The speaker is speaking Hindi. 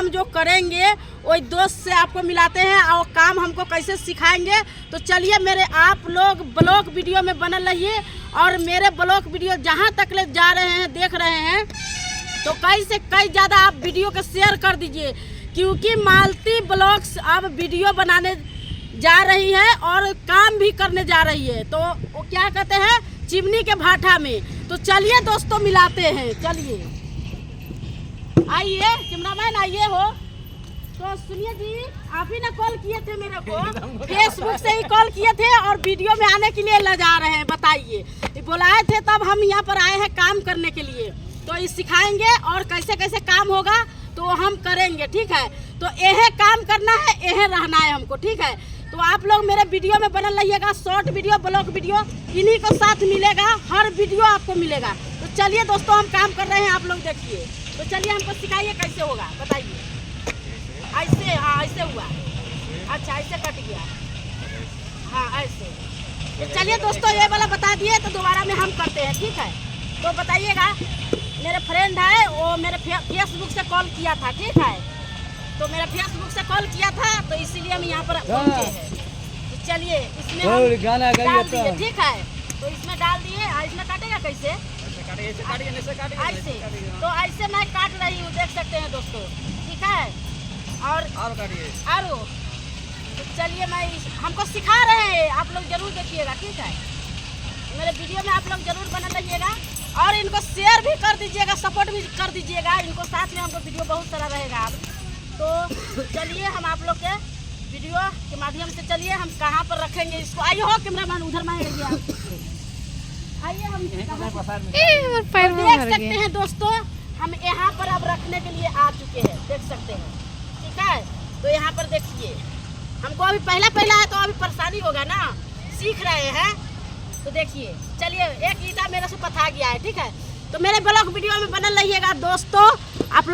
काम जो करेंगे वही दोस्त से आपको मिलाते हैं और काम हमको कैसे सिखाएंगे। तो चलिए मेरे आप लोग ब्लॉग वीडियो में बनल रहिए और मेरे ब्लॉग वीडियो जहाँ तक ले जा रहे हैं देख रहे हैं तो कई से कई ज़्यादा आप वीडियो को शेयर कर दीजिए, क्योंकि मालती ब्लॉग्स अब वीडियो बनाने जा रही है और काम भी करने जा रही है। तो वो क्या कहते हैं, चिमनी के भाटा में। तो चलिए दोस्तों मिलाते हैं, चलिए आइए कैमरामैन आइए हो। तो सुनिए जी, आप ही ना कॉल किए थे मेरे को, फेसबुक से ही कॉल किए थे और वीडियो में आने के लिए ले जा रहे हैं। बताइए, बुलाए थे तब हम यहाँ पर आए हैं काम करने के लिए। तो ये सिखाएंगे और कैसे कैसे काम होगा तो हम करेंगे, ठीक है। तो यह काम करना है, यह रहना है हमको, ठीक है। तो आप लोग मेरे वीडियो में बनल रहिएगा, शॉर्ट वीडियो ब्लॉग वीडियो इन्हीं को साथ मिलेगा, हर वीडियो आपको मिलेगा। तो चलिए दोस्तों हम काम कर रहे हैं, आप लोग देखिए। तो चलिए हमको सिखाइए कैसे होगा, बताइए। ऐसे, हाँ ऐसे हुआ, अच्छा ऐसे कट गया, हाँ ऐसे। तो चलिए दोस्तों ये वाला बता दिए तो दोबारा में हम करते हैं, ठीक है। तो बताइएगा, मेरे फ्रेंड है वो मेरे फेसबुक से कॉल किया था, ठीक है। तो मेरा फेसबुक से कॉल किया था तो इसीलिए हम यहाँ पर पहुँचे हैं। तो चलिए इसमें हम डाल दिए, ठीक है। तो इसमें डाल दिए, इसमें काटेगा कैसे, ऐसे। तो ऐसे मैं काट रही हूँ, देख सकते हैं दोस्तों, ठीक है। और आरो तो चलिए मैं हमको सिखा रहे हैं, आप लोग जरूर देखिएगा, ठीक है। मेरे वीडियो में आप लोग जरूर बना रहिएगा और इनको शेयर भी कर दीजिएगा, सपोर्ट भी कर दीजिएगा इनको, साथ में हमको वीडियो बहुत सारा रहेगा अब। तो चलिए हम आप लोग के वीडियो के माध्यम से चलिए हम कहाँ पर रखेंगे इसको। आइए हो कैमरामैन, उधर में गया, आइए हम देख सकते हैं दोस्तों, हम यहाँ पर अब रखने के लिए आ चुके हैं, देख सकते हैं, ठीक है। तो यहाँ पर देखिए, हमको अभी पहला है तो अभी परेशानी होगा ना, सीख रहे हैं। तो देखिए, चलिए एक ईटा मेरे से पथा गया है, ठीक है। तो मेरे ब्लॉग वीडियो में बनल रहिएगा दोस्तों, आप लोग